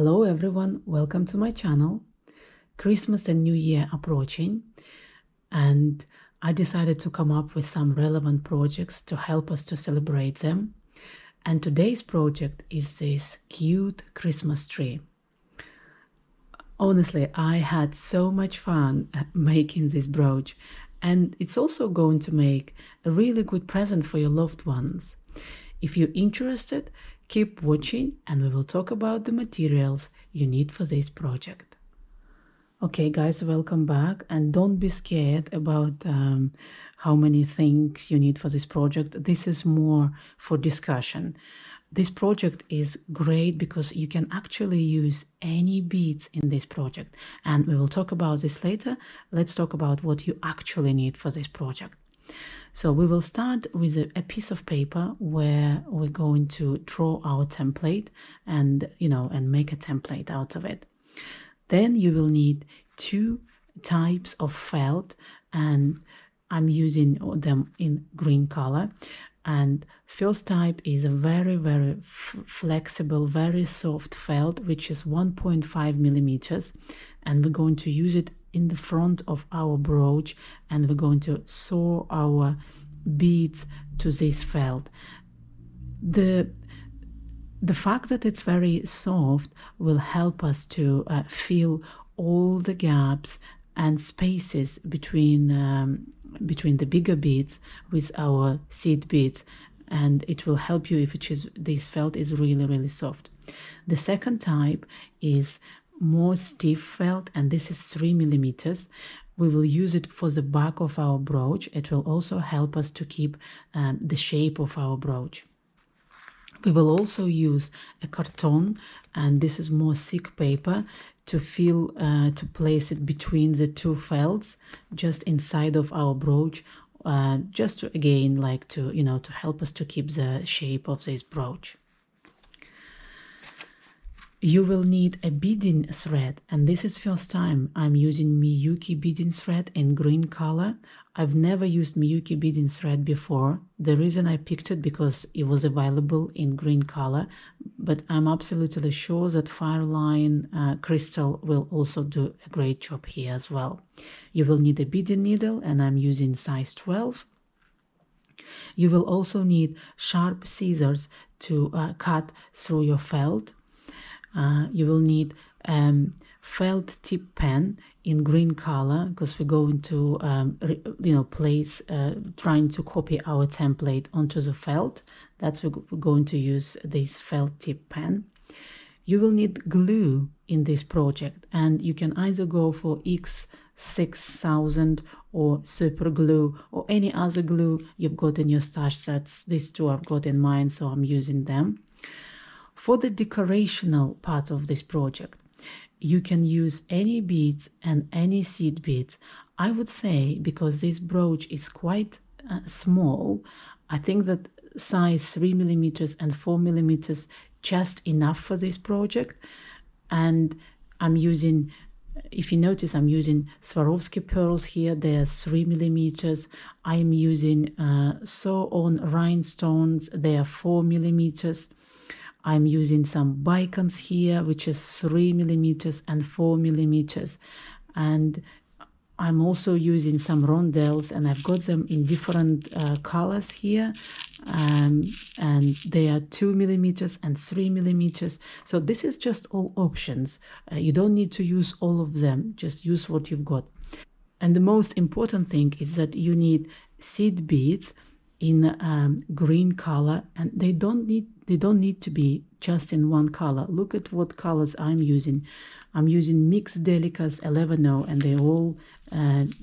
Hello everyone, welcome to my channel. Christmas and New Year approaching, and I decided to come up with some relevant projects to help us to celebrate them. And today's project is this cute Christmas tree. Honestly, I had so much fun making this brooch, and it's also going to make a really good present for your loved ones. If you're interested, keep watching and we will talk about the materials you need for this project. Okay guys, welcome back, and don't be scared about how many things you need for this project. This is more for discussion. This project is great because you can actually use any beads in this project, and we will talk about this later. Let's talk about what you actually need for this project. So we will start with a piece of paper where we're going to draw our template and make a template out of it. Then you will need two types of felt, and I'm using them in green color. And first type is a very flexible, very soft felt, which is 1.5 millimeters, and we're going to use it in the front of our brooch, and we're going to sew our beads to this felt. The fact that it's very soft will help us to fill all the gaps and spaces between the bigger beads with our seed beads, and it will help you if this felt is really soft. The second type is more stiff felt, and this is 3 millimeters. We will use it for the back of our brooch. It will also help us to keep the shape of our brooch. We will also use a carton, and this is more thick paper to place it between the two felts, just inside of our brooch, just to again to help us to keep the shape of this brooch. You will need a beading thread, and this is first time I'm using Miyuki beading thread in green color. I've never used Miyuki beading thread before. The reason I picked it because it was available in green color, but I'm absolutely sure that Fireline crystal will also do a great job here as well. You will need a beading needle, and I'm using size 12. You will also need sharp scissors to cut through your felt. You will need felt tip pen in green color because we're going to place trying to copy our template onto the felt. That's we're going to use this felt tip pen. You will need glue in this project, and you can either go for X6000 or super glue or any other glue you've got in your stash sets. These two I've got in mind, so I'm using them. For the decorational part of this project, you can use any beads and any seed beads. I would say, because this brooch is quite small, I think that size 3 millimeters and 4 millimeters just enough for this project. And I'm using, if you notice, I'm using Swarovski pearls here. They are 3 millimeters. I'm using sew-on rhinestones. They are 4 millimeters. I'm using some bicons here, which is 3 millimeters and 4 millimeters. And I'm also using some rondelles, and I've got them in different colors here. And they are 2 millimeters and 3 millimeters. So this is just all options. You don't need to use all of them. Just use what you've got. And the most important thing is that you need seed beads in green color, and they don't need to be just in one color. Look at what colors I'm using. I'm using Mixed Delicas 11.0, and they all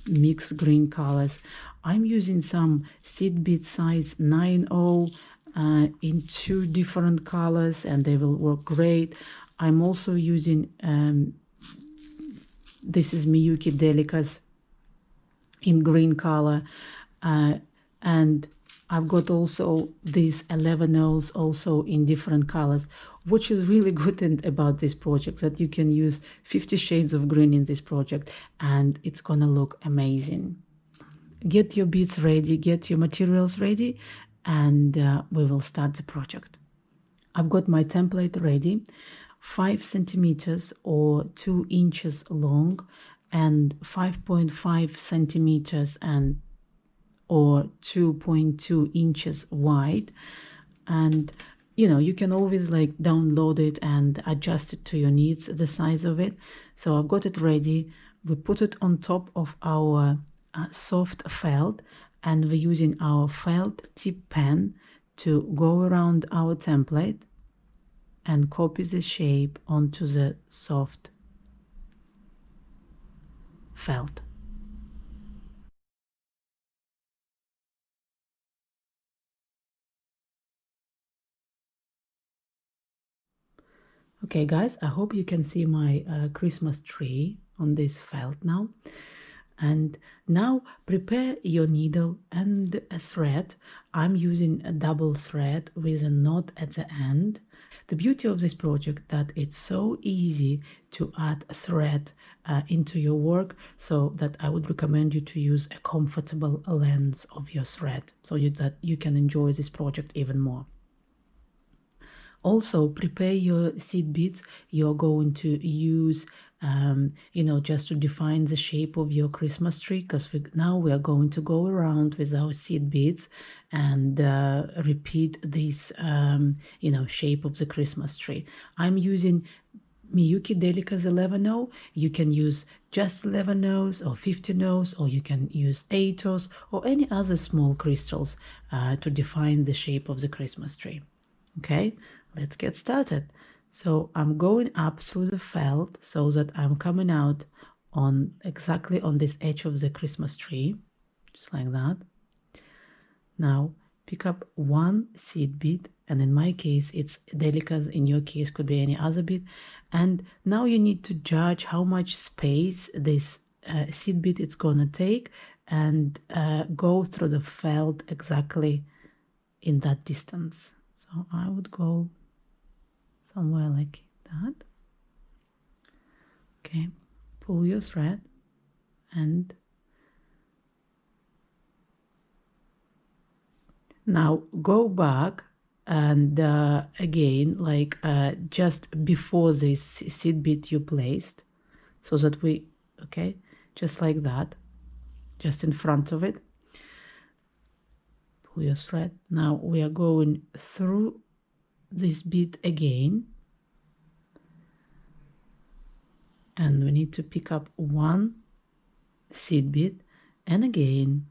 mixed green colors. I'm using some seed bead size 9.0 in 2 different colors, and they will work great. I'm also using this is Miyuki Delicas in green color, and I've got also these 11.0s also in different colors, which is really good about this project, that you can use 50 shades of green in this project and it's gonna look amazing. Get your beads ready, get your materials ready, and we will start the project. I've got my template ready. 5 centimeters or 2 inches long and 5.5 centimeters and or 2.2 inches wide. And you know, you can always like download it and adjust it to your needs, the size of it. So I've got it ready. We put it on top of our soft felt, and we're using our felt tip pen to go around our template and copy the shape onto the soft felt. Okay guys, I hope you can see my Christmas tree on this felt now. And now prepare your needle and a thread. I'm using a double thread with a knot at the end. The beauty of this project that it's so easy to add a thread into your work, so that I would recommend you to use a comfortable length of your thread so that you can enjoy this project even more. Also, prepare your seed beads you're going to use, you know, just to define the shape of your Christmas tree, because now we are going to go around with our seed beads and repeat this, you know, shape of the Christmas tree. I'm using Miyuki Delica's 11-0. You can use just 11-0s or 15-0s, or you can use 8-0s or any other small crystals to define the shape of the Christmas tree. Okay, let's get started. So I'm going up through the felt so that I'm coming out on exactly on this edge of the Christmas tree, just like that. Now pick up one seed bead, and in my case it's Delica's, in your case could be any other bead. And now you need to judge how much space this seed bead it's gonna take, and go through the felt exactly in that distance. So I would go somewhere like that. Okay, pull your thread and now go back and again, like just before this seed bead you placed, so that we, okay, just like that, just in front of it. Pull your thread. Now we are going through this bead again, and we need to pick up one seed bead, and again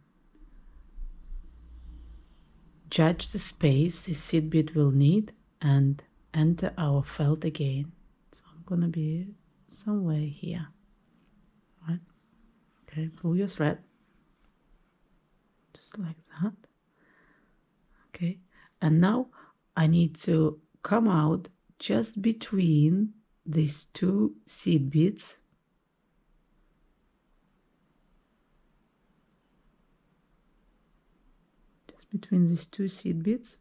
judge the space this seed bead will need and enter our felt again. So I'm gonna be somewhere here, right? Okay, pull your thread just like that. Okay, and now I need to come out just between these two seed beads, just between these two seed beads,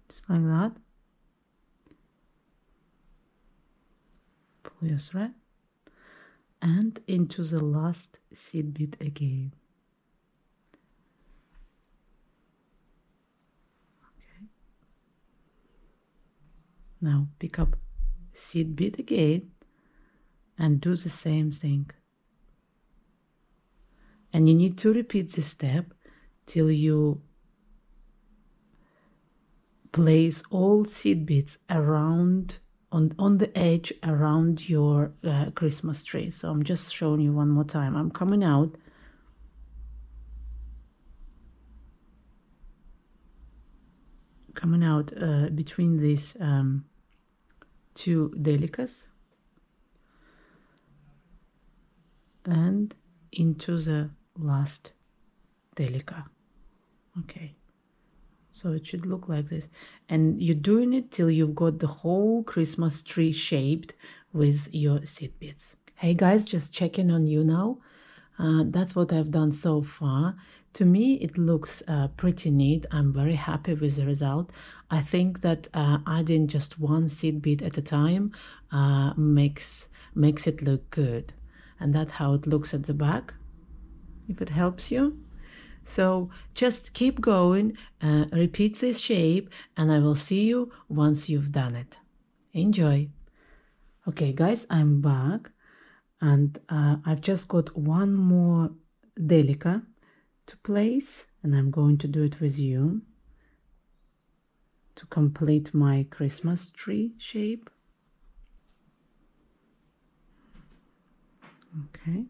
just like that. Pull your thread and into the last seed bead again. Okay, now pick up seed bead again and do the same thing, and you need to repeat this step till you place all seed beads around on the edge around your Christmas tree. So I'm just showing you one more time. I'm coming out between these two Delicas and into the last Delica. Okay, so it should look like this, and you're doing it till you've got the whole Christmas tree shaped with your seed beads. Hey guys, just checking on you now. That's what I've done so far. To me, it looks pretty neat. I'm very happy with the result. I think that adding just one seed bead at a time makes it look good. And that's how it looks at the back, if it helps you. So just keep going, repeat this shape, and I will see you once you've done it. Enjoy! Okay, guys, I'm back, and I've just got one more delica to place, and I'm going to do it with you to complete my Christmas tree shape. Okay.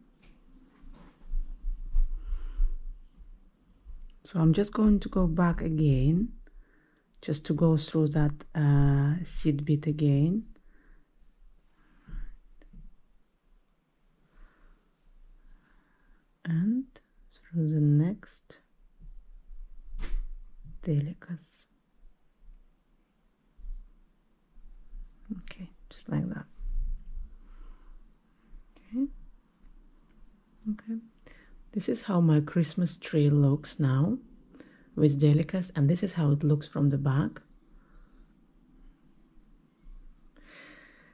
So I'm just going to go back again, just to go through that seed bit again. And through the next delicas. Okay, just like that. Okay. Okay. This is how my Christmas tree looks now with delicas, and this is how it looks from the back.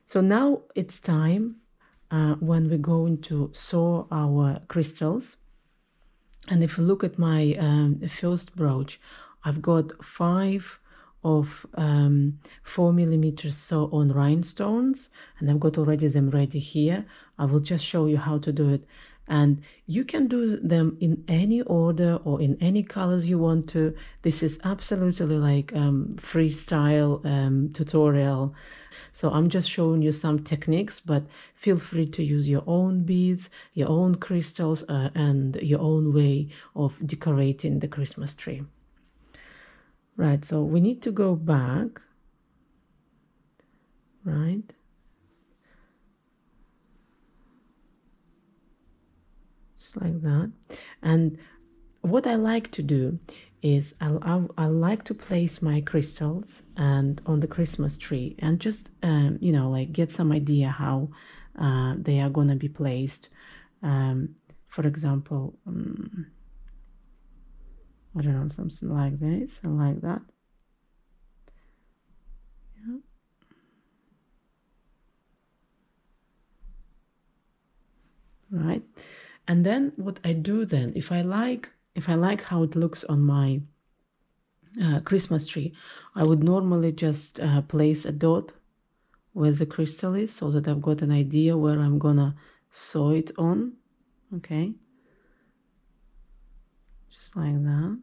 So now it's time when we're going to sew our crystals. And if you look at my first brooch, I've got 5 of 4mm sew on rhinestones, and I've got already them ready here. I will just show you how to do it, and you can do them in any order or in any colors you want to. This is absolutely like freestyle tutorial. So I'm just showing you some techniques, but feel free to use your own beads, your own crystals, and your own way of decorating the Christmas tree. Right, so we need to go back, right? Just like that. And what I like to do is I like to place my crystals and on the Christmas tree and just you know, like get some idea how they are gonna be placed. For example, I don't know, something like this and like that. Yeah. Right. And then what I do then, if I like how it looks on my Christmas tree, I would normally just place a dot where the crystal is, so that I've got an idea where I'm gonna sew it on. Okay, just like that.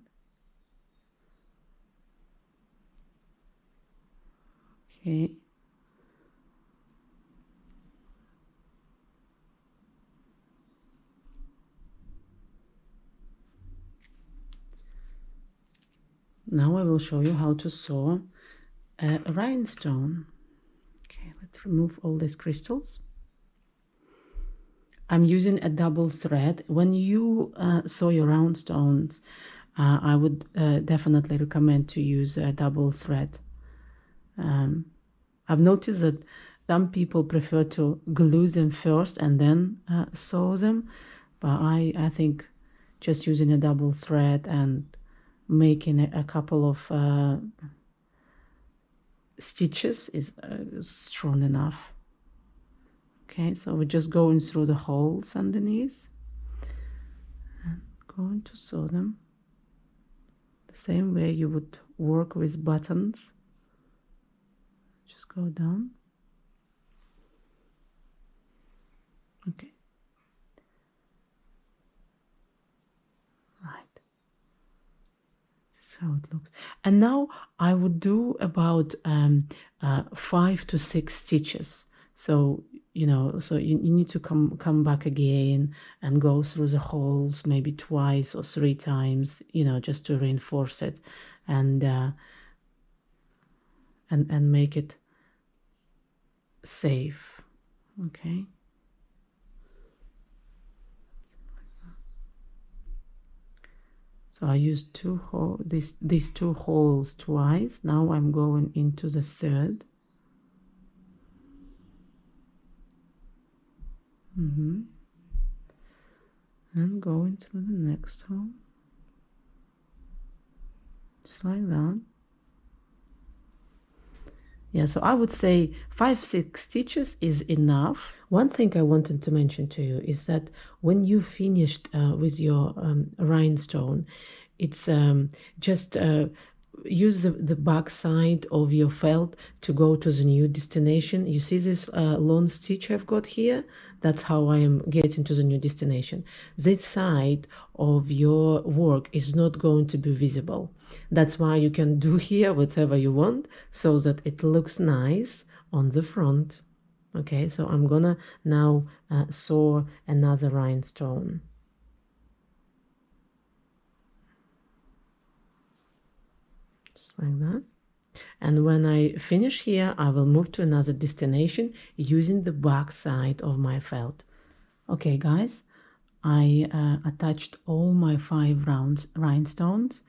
Okay. Now I will show you how to sew a rhinestone. Okay, let's remove all these crystals. I'm using a double thread. When you sew your rhinestones, I would definitely recommend to use a double thread. I've noticed that some people prefer to glue them first and then sew them, but I think just using a double thread and making a couple of stitches is strong enough. Okay, so we're just going through the holes underneath and going to sew them the same way you would work with buttons. Just go down. Okay. Right. This is how it looks. And now I would do about 5 to 6 stitches. So you know, so you need to come back again and go through the holes maybe 2 or 3 times, you know, just to reinforce it and make it safe. Okay. So I used these 2 holes twice. Now I'm going into the third. And going through the next hole, just like that. Yeah, so I would say 5-6 stitches is enough. One thing I wanted to mention to you is that when you finished with your rhinestone, it's just use the back side of your felt to go to the new destination. You see this long stitch I've got here? That's how I am getting to the new destination. This side of your work is not going to be visible. That's why you can do here whatever you want so that it looks nice on the front. Okay, so I'm gonna now sew another rhinestone. Just like that. And when I finish here, I will move to another destination using the back side of my felt. Okay, guys, I attached all my 5 rhinestones,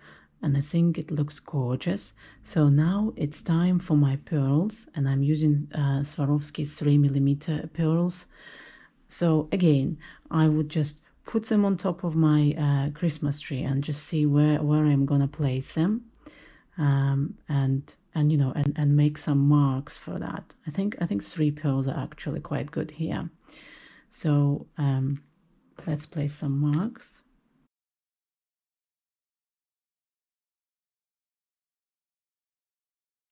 and I think it looks gorgeous. So now it's time for my pearls, and I'm using Swarovski 3mm pearls. So again, I would just put them on top of my Christmas tree and just see where I'm gonna place them, and you know, and make some marks for that. I think 3 pearls are actually quite good here. So let's place some marks.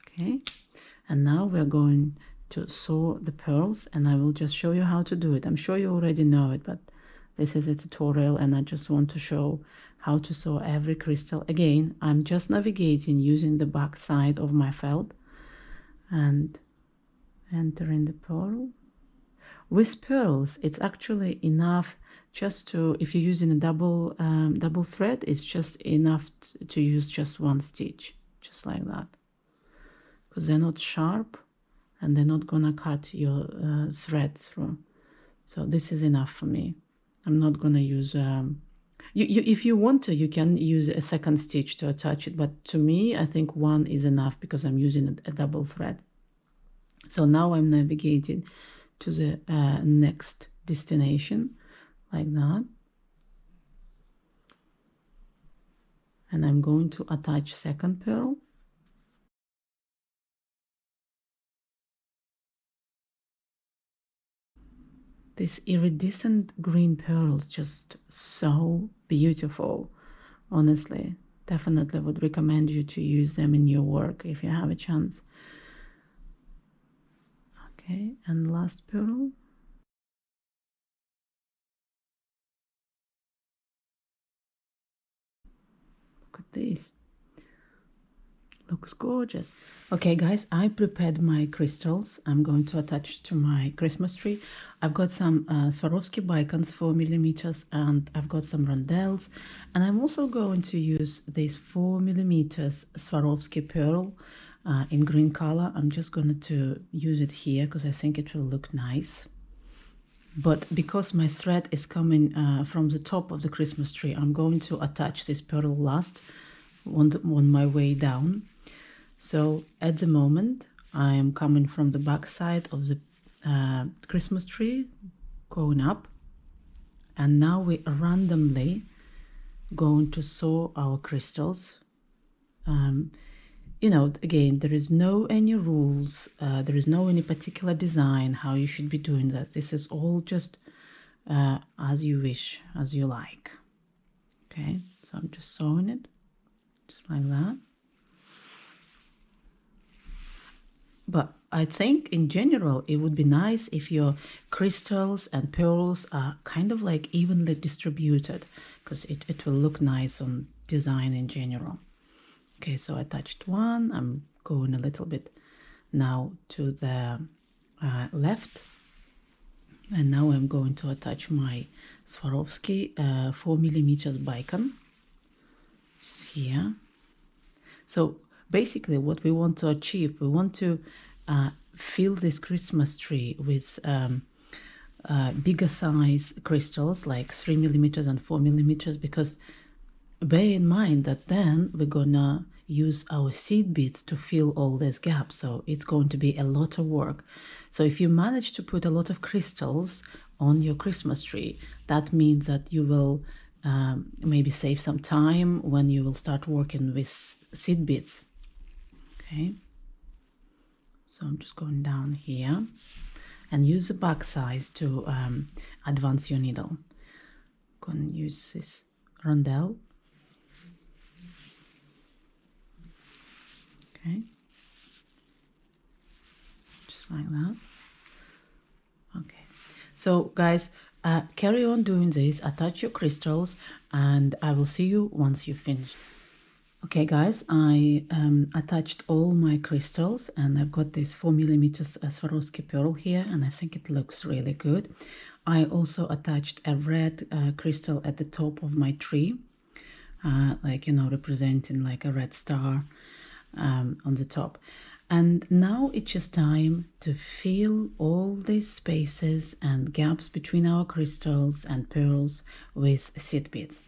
Okay, and now we're going to sew the pearls, and I will just show you how to do it. I'm sure you already know it, but this is a tutorial, and I just want to show how to sew every crystal. Again, I'm just navigating using the back side of my felt and entering the pearl. With pearls, it's actually enough just to, if you're using a double thread, it's just enough to use just 1 stitch, just like that, because they're not sharp and they're not gonna cut your thread through. So this is enough for me. I'm not gonna use if you want to, you can use a 2nd stitch to attach it, but to me I think 1 is enough because I'm using a double thread. So now I'm navigating to the next destination like that, and I'm going to attach 2nd pearl. This iridescent green pearls, just so beautiful. Honestly, definitely would recommend you to use them in your work if you have a chance. Okay, and last pearl. Look at this. Looks gorgeous. Okay, guys, I prepared my crystals. I'm going to attach to my Christmas tree. I've got some Swarovski bicons 4mm, and I've got some rondelles, and I'm also going to use this 4mm Swarovski pearl in green color. I'm just going to use it here because I think it will look nice. But because my thread is coming from the top of the Christmas tree, I'm going to attach this pearl last on my way down. So at the moment, I am coming from the back side of the Christmas tree, going up, and now we are randomly going to sew our crystals. You know, again, there is no any rules, there is no any particular design how you should be doing that. This is all just as you wish, as you like. Okay, so I'm just sewing it just like that. But I think in general it would be nice if your crystals and pearls are kind of like evenly distributed, because it will look nice on design in general. Okay, so I touched 1. I'm going a little bit now to the left, and now I'm going to attach my Swarovski 4mm bicon here. So basically what we want to achieve, we want to fill this Christmas tree with bigger size crystals like 3mm and 4mm, because bear in mind that then we're gonna use our seed beads to fill all these gaps, so it's going to be a lot of work. So if you manage to put a lot of crystals on your Christmas tree, that means that you will maybe save some time when you will start working with seed beads. Okay, so I'm just going down here, and use the back size to advance your needle. I'm going to use this rondelle. Okay, just like that. Okay, so guys, carry on doing this, attach your crystals, and I will see you once you finish. Okay guys, I attached all my crystals, and I've got this 4mm Swarovski pearl here, and I think it looks really good. I also attached a red crystal at the top of my tree, like, you know, representing like a red star on the top. And now it's just time to fill all these spaces and gaps between our crystals and pearls with seed beads.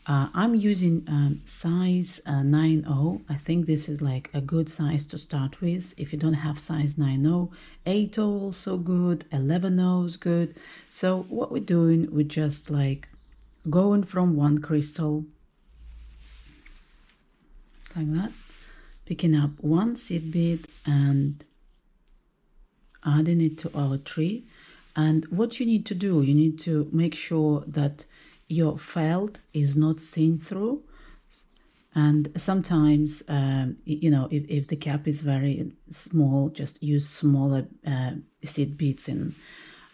I'm using size 9/0. I think this is like a good size to start with. If you don't have size 9/0, 8/0 also good, 11/0 is good. So what we're doing, we're just like going from one crystal like that, picking up one seed bead and adding it to our tree. And what you need to do, you need to make sure that your felt is not seen through. And sometimes, you know, if the cap is very small, just use smaller seed beads in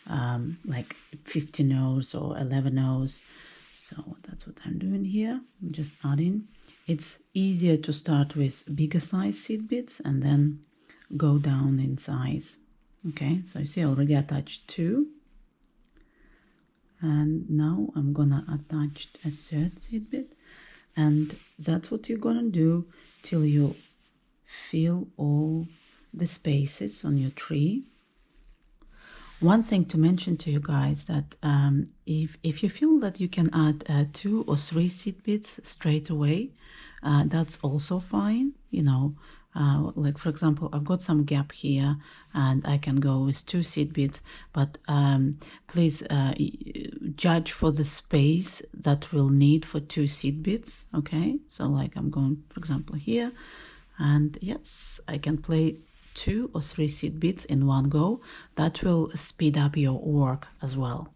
like 15/0 or 11/0. So that's what I'm doing here. I'm just adding. It's easier to start with bigger size seed beads and then go down in size. Okay, so you see I already attached 2. And now I'm gonna attach a third seed bead, and that's what you're gonna do till you fill all the spaces on your tree. One thing to mention to you guys that if you feel that you can add 2 or 3 seed beads straight away, that's also fine, you know. Like for example, I've got some gap here and I can go with 2 seed beads, but please judge for the space that we'll need for 2 seed beads. Okay, so like I'm going, for example, here, and yes, I can play 2 or 3 seed beads in one go. That will speed up your work as well.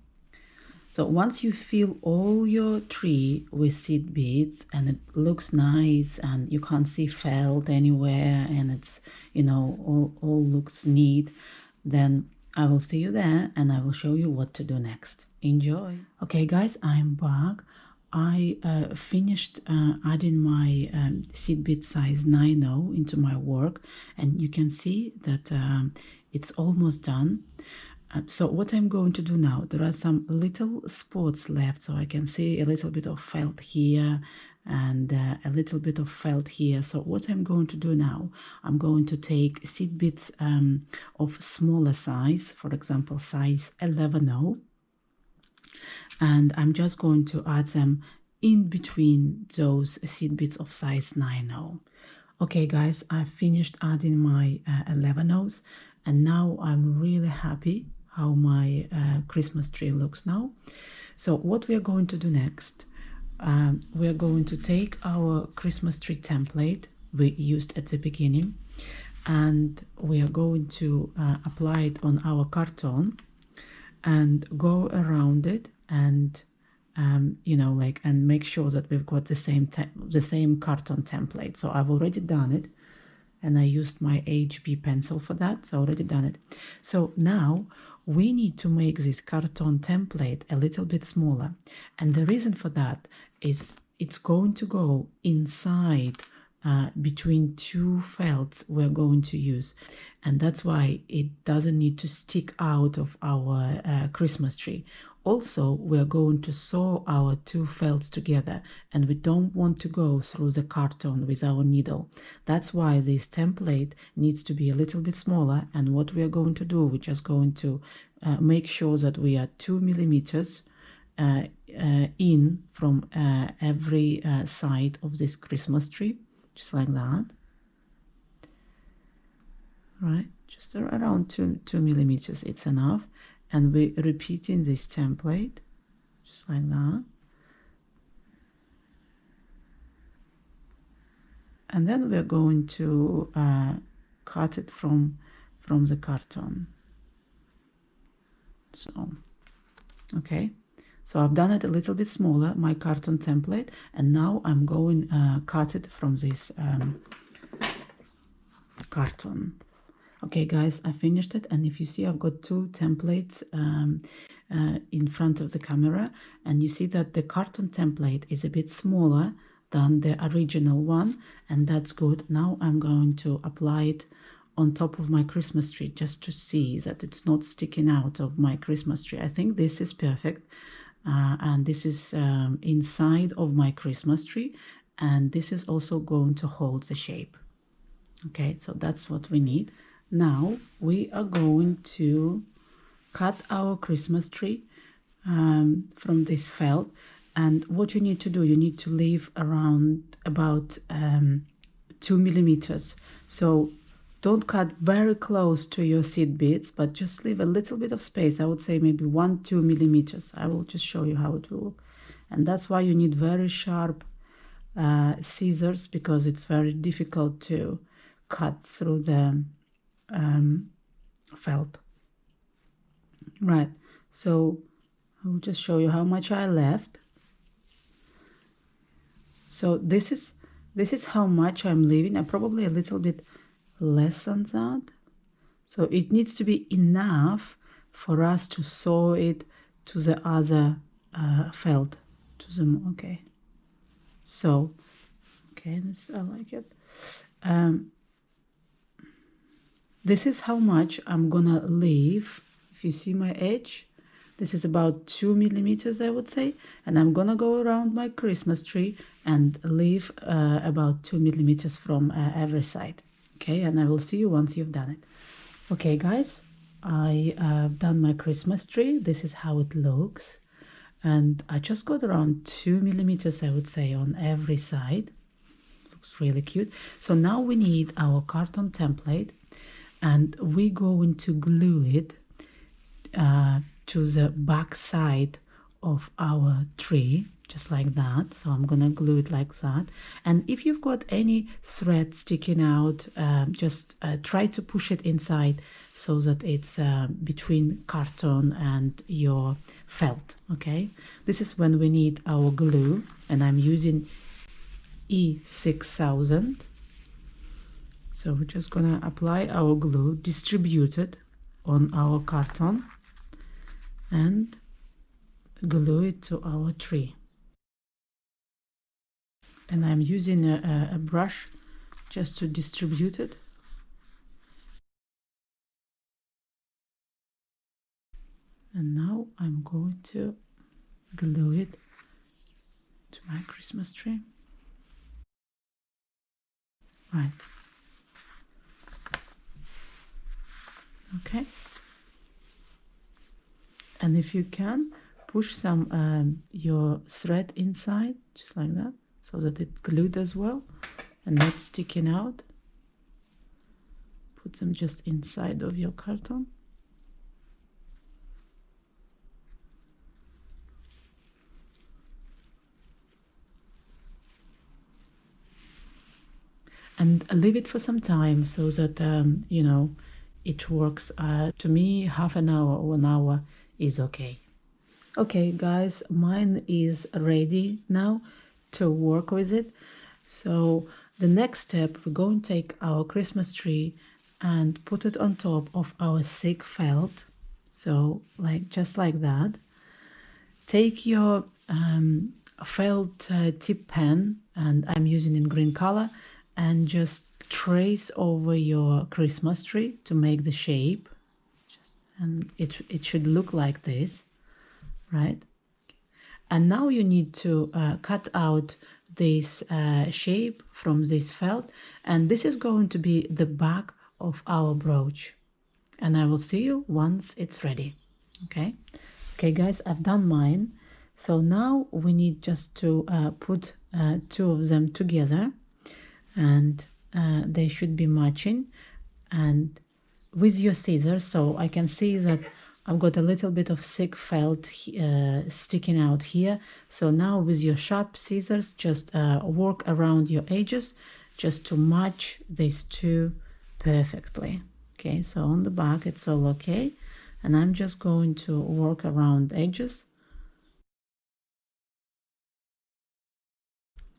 So once you fill all your tree with seed beads and it looks nice and you can't see felt anywhere and it's, you know, all looks neat, then I will see you there and I will show you what to do next. Enjoy. Okay guys, I'm back. I finished adding my seed bead size 9/0 into my work, and you can see that it's almost done. So what I'm going to do now, there are some little spots left, so I can see a little bit of felt here and a little bit of felt here. So what I'm going to do now, I'm going to take seed beads of smaller size, for example size 11/0, and I'm just going to add them in between those seed beads of size 9/0. Okay guys, I finished adding my 11/0s, and now I'm really happy how my Christmas tree looks now. So what we are going to do next, we are going to take our Christmas tree template we used at the beginning, and we are going to apply it on our carton and go around it, and you know, like, and make sure that we've got the same carton template. So I've already done it, and I used my HB pencil for that, so already done it. So now we need to make this carton template a little bit smaller, and the reason for that is it's going to go inside between 2 felts we're going to use, and that's why it doesn't need to stick out of our Christmas tree. Also, we're going to sew our 2 felts together, and we don't want to go through the carton with our needle. That's why this template needs to be a little bit smaller, and what we are going to do, we're just going to make sure that we are 2 millimeters in from every side of this Christmas tree, just like that. Right, just around 2 millimeters, it's enough. And we're repeating this template just like that, and then we're going to cut it from the carton. So okay, so I've done it a little bit smaller, my carton template, and now I'm going cut it from this carton. Okay guys, I finished it, and if you see, I've got two templates in front of the camera, and you see that the carton template is a bit smaller than the original one, and that's good. Now I'm going to apply it on top of my Christmas tree just to see that it's not sticking out of my Christmas tree. I think this is perfect, and this is inside of my Christmas tree, and this is also going to hold the shape. Okay, so that's what we need. Now we are going to cut our Christmas tree from this felt, and what you need to do, you need to leave around about 2 millimeters. So don't cut very close to your seed beads, but just leave a little bit of space. I would say maybe 1-2 millimeters. I will just show you how it will look, and that's why you need very sharp scissors, because it's very difficult to cut through the felt. Right, so I'll just show you how much I left. So this is how much I'm leaving. I'm probably a little bit less than that. So it needs to be enough for us to sew it to the other felt. To the, okay. So, okay, this, I like it. This is how much I'm gonna leave. If you see my edge, this is about 2 millimeters, I would say, and I'm gonna go around my Christmas tree and leave about 2 millimeters from every side. Okay, and I will see you once you've done it. Okay guys, I have done my Christmas tree. This is how it looks, and I just got around 2 millimeters, I would say, on every side. Looks really cute. So now we need our carton template, and we're going to glue it to the back side of our tree, just like that. So I'm gonna glue it like that, and if you've got any thread sticking out, just try to push it inside so that it's between carton and your felt. Okay, this is when we need our glue, and I'm using E6000. So we're just gonna apply our glue, distribute it on our carton, and glue it to our tree. And I'm using a brush just to distribute it. And now I'm going to glue it to my Christmas tree. Right. Okay, and if you can, push some your thread inside, just like that, so that it's glued as well and not sticking out. Put them just inside of your carton. And leave it for some time so that you know, it works. To me, half an hour or an hour is okay. Okay guys, mine is ready now to work with it. So the next step, we're going to take our Christmas tree and put it on top of our thick felt. So like, just like that. Take your felt tip pen, and I'm using in green color, and just trace over your Christmas tree to make the shape. And it should look like this, right? And now you need to cut out this shape from this felt, and this is going to be the back of our brooch, and I will see you once it's ready. Okay guys, I've done mine. So now we need just to put two of them together, and they should be matching, and with your scissors. So I can see that I've got a little bit of thick felt sticking out here. So now with your sharp scissors, just work around your edges just to match these two perfectly. Okay, so on the back it's all okay, and I'm just going to work around edges.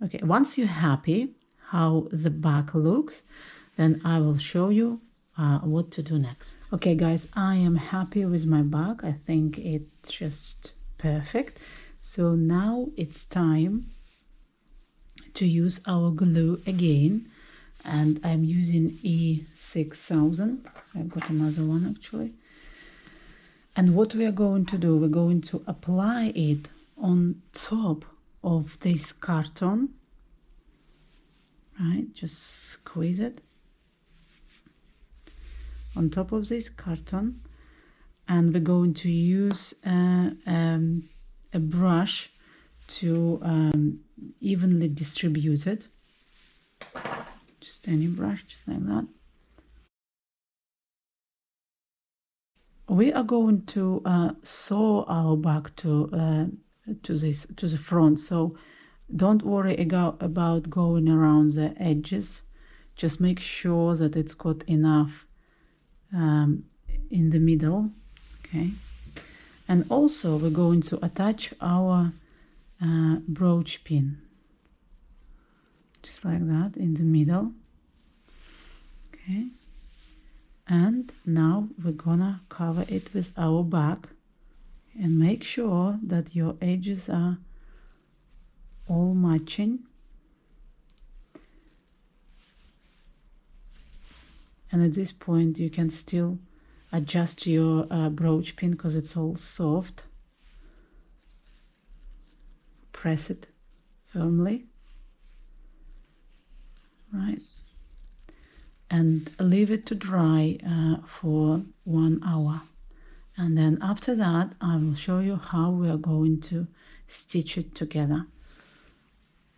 Okay, once you're happy how the back looks, then I will show you what to do next. Okay guys, I am happy with my bag. I think it's just perfect. So now it's time to use our glue again, and I'm using E6000. I've got another one actually. And what we are going to do, we're going to apply it on top of this carton, right? Just squeeze it on top of this carton, and we're going to use a brush to evenly distribute it. Just any brush, just like that. We are going to sew our bag to the front, so don't worry about going around the edges. Just make sure that it's got enough in the middle, okay? And also we're going to attach our brooch pin just like that in the middle, okay? And now we're gonna cover it with our bag, and make sure that your edges are all matching. And at this point you can still adjust your brooch pin because it's all soft. Press it firmly, right, and leave it to dry for 1 hour. And then after that I will show you how we are going to stitch it together.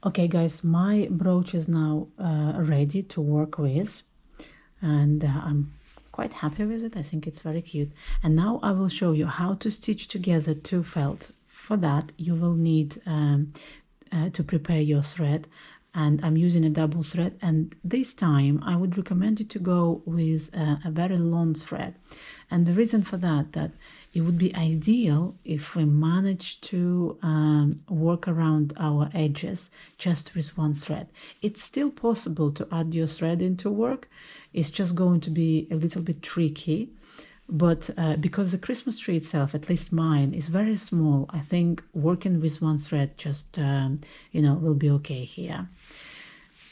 Okay guys, my brooch is now ready to work with, and I'm quite happy with it. I think it's very cute. And now I will show you how to stitch together 2 felt. For that you will need to prepare your thread, and I'm using a double thread, and this time I would recommend you to go with a very long thread. And the reason for that it would be ideal if we manage to work around our edges just with 1 thread. It's still possible to add your thread into work. It's just going to be a little bit tricky, but because the Christmas tree itself, at least mine, is very small, I think working with 1 thread just you know, will be okay here.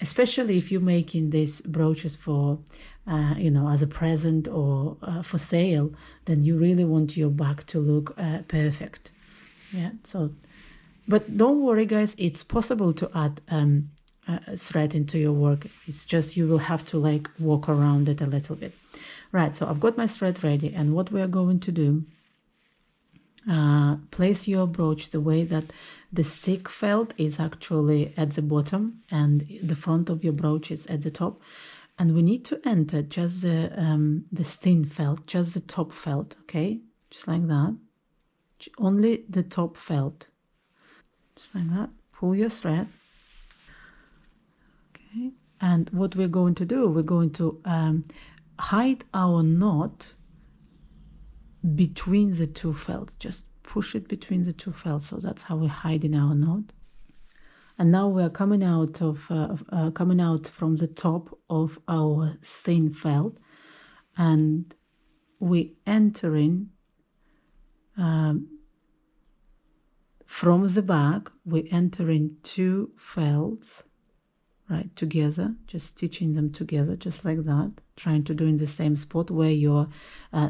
Especially if you're making these brooches for you know, as a present or for sale, then you really want your bag to look perfect. Yeah, so, but don't worry guys, it's possible to add thread into your work. It's just you will have to like walk around it a little bit. Right, so I've got my thread ready, and what we are going to do, place your brooch the way that the thick felt is actually at the bottom and the front of your brooch is at the top, and we need to enter just the thin felt, just the top felt, okay, just like that, only the top felt, just like that. Pull your thread, okay, and what we're going to do, we're going to hide our knot between the 2 felts. Just push it between the 2 felts, so that's how we're hiding our knot. And now we are coming out from the top of our thin felt, and we entering from the back, we entering 2 felts right together, just stitching them together just like that, trying to do in the same spot where your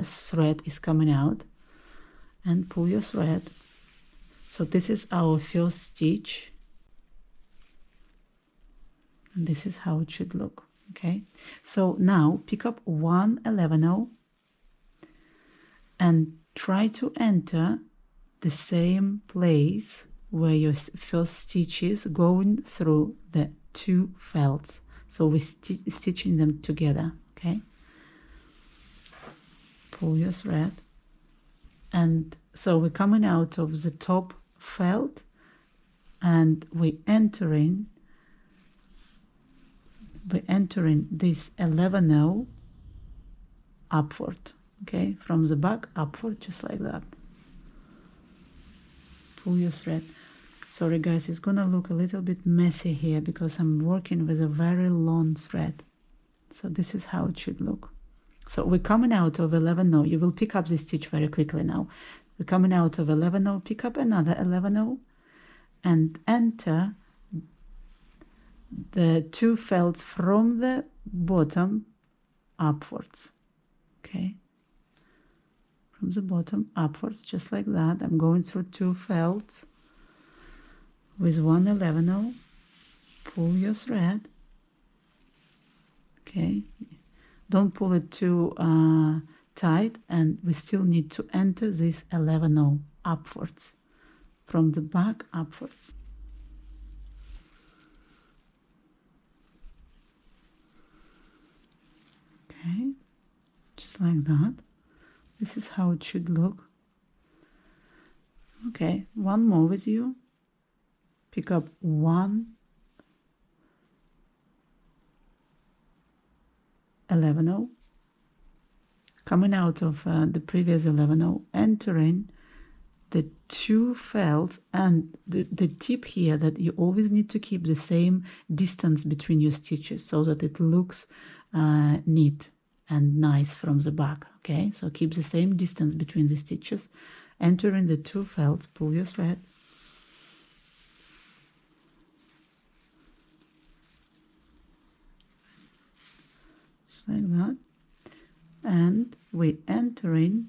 thread is coming out, and pull your thread. So this is our first stitch, and this is how it should look, okay? So now pick up 1 11-0 and try to enter the same place where your first stitch is, going through the 2 felts. So we're stitching them together, okay? Pull your thread, and so we're coming out of the top felt, and we're entering this 11-0 upward, okay, from the back upward, just like that. Pull your thread. Sorry guys, it's gonna look a little bit messy here because I'm working with a very long thread. So this is how it should look. So we're coming out of 11 0. You will pick up this stitch very quickly now. We're coming out of 11 0, pick up another 11 0 and enter the 2 felts from the bottom upwards. Okay, from the bottom upwards, just like that. I'm going through 2 felts with 1 11 0. Pull your thread. Okay, don't pull it too tight, and we still need to enter this 11 0 upwards, from the back upwards. Okay, just like that. This is how it should look. Okay, one more with you. Pick up 1 11 0, coming out of the previous 11 0, entering the 2 felts, and the tip here that you always need to keep the same distance between your stitches so that it looks neat and nice from the back. Okay, so keep the same distance between the stitches, entering the 2 felts, pull your thread, just like that, and we entering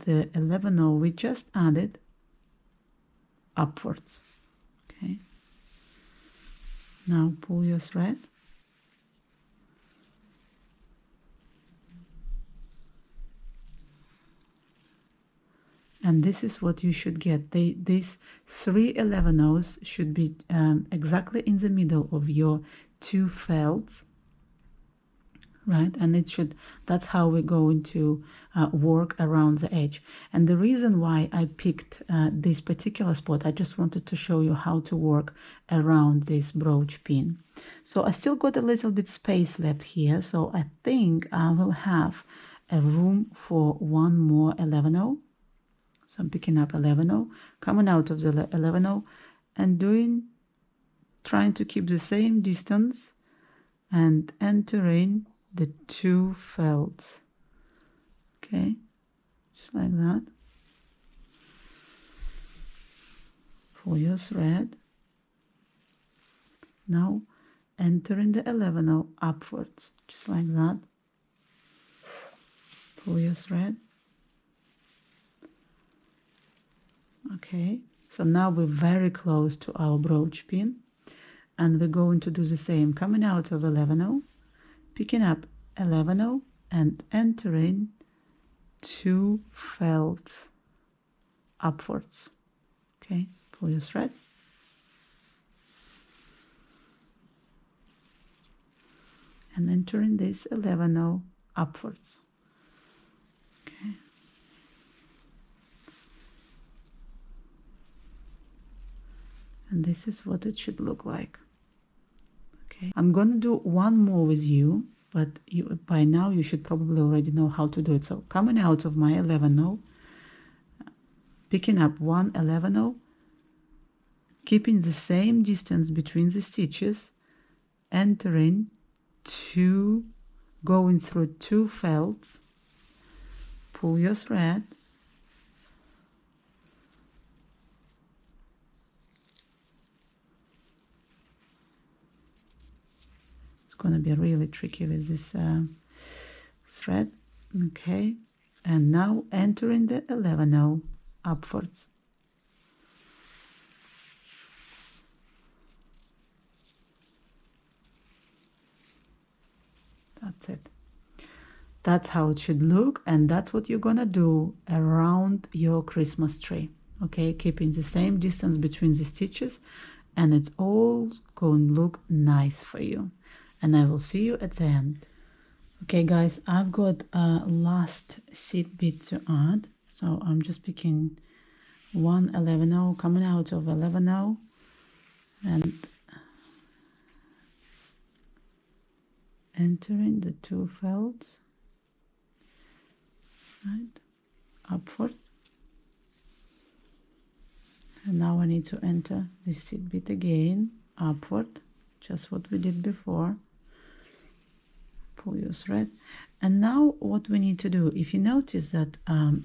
the 11 0 we just added upwards. Okay, now pull your thread, and this is what you should get. These 3 11 0s should be exactly in the middle of your 2 felts, right? And it should, that's how we're going to work around the edge. And the reason why I picked this particular spot, I just wanted to show you how to work around this brooch pin. So I still got a little bit space left here, so I think I will have a room for 1 more 11 0. So I'm picking up 11 0, coming out of the 11 0 and trying to keep the same distance and entering the 2 felts. Okay, just like that. Pull your thread. Now entering the 11 0 upwards, just like that. Pull your thread. Okay, so now we're very close to our brooch pin, and we're going to do the same, coming out of 11 0, picking up 11 0 and entering 2 felts upwards. Okay, pull your thread, and entering this 11 0 upwards. Okay, and this is what it should look like. Okay, I'm gonna do one more with you, but by now you should probably already know how to do it. So coming out of my 11 0, picking up 1 11 0, keeping the same distance between the stitches, entering 2, going through 2 felts, pull your thread, going to be really tricky with this thread. Okay, and now entering the 11 0 upwards. That's it. That's how it should look, and that's what you're gonna do around your Christmas tree. Okay, keeping the same distance between the stitches, and it's all going to look nice for you. And I will see you at the end. Okay guys, I've got a last seed bit to add, so I'm just picking 1 11 0, coming out of 11 0, and entering the 2 felts, right, upward. And now I need to enter this seed bit again, upward, just what we did before. pull your thread. And now what we need to do, if you notice that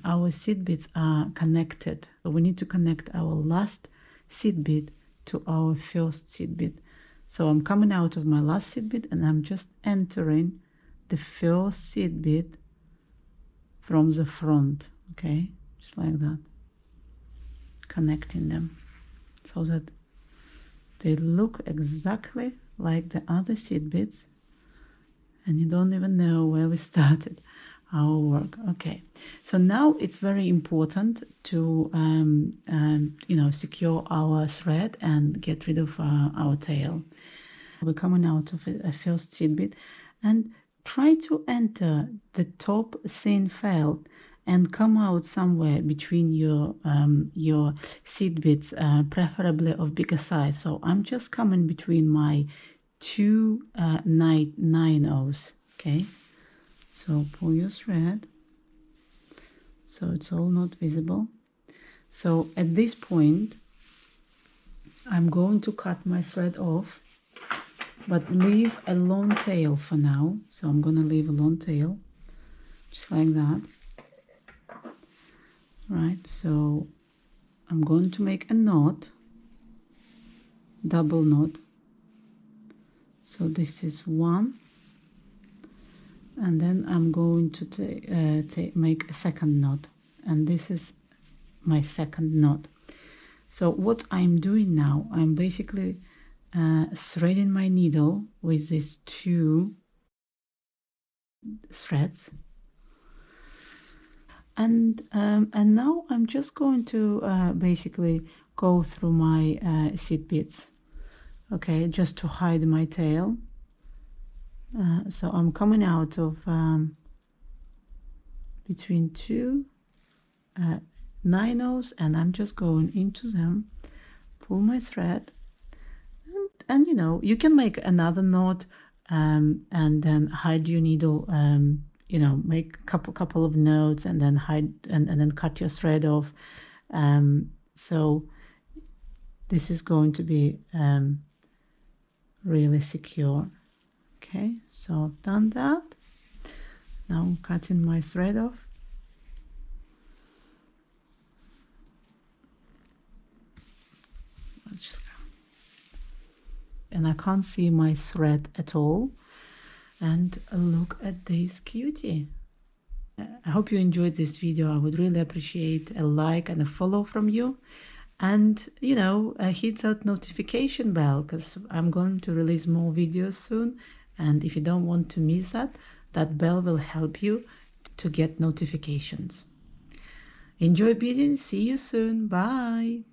our seed beads are connected, so we need to connect our last seed bead to our first seed bead. So I'm coming out of my last seed bead and I'm just entering the first seed bead from the front, okay, just like that, connecting them so that they look exactly like the other seed beads, and you don't even know where we started our work. Okay, so now it's very important to you know, secure our thread and get rid of our tail. We're coming out of a first seed bead and try to enter the top thin felt and come out somewhere between your seed beads, preferably of bigger size. So I'm just coming between my two 9/0s. Okay, so pull your thread so it's all not visible. So at this point I'm going to cut my thread off, but leave a long tail for now. So I'm gonna leave a long tail just like that. Right, so I'm going to make a knot, double knot. So this is one, and then I'm going to make a second knot, and this is my second knot. So what I'm doing now, I'm basically threading my needle with these two threads, and now I'm just going to basically go through my seed beads, okay, just to hide my tail. So I'm coming out of between two 9/0s, and I'm just going into them, pull my thread, and you know, you can make another knot and then hide your needle, you know, make a couple of knots and then hide and then cut your thread off. So this is going to be really secure. Okay, so I've done that. Now I'm cutting my thread off. And I can't see my thread at all. And look at this cutie. I hope you enjoyed this video. I would really appreciate a like and a follow from you. And, you know, hit that notification bell, because I'm going to release more videos soon. And if you don't want to miss that, that bell will help you to get notifications. Enjoy beading. See you soon. Bye.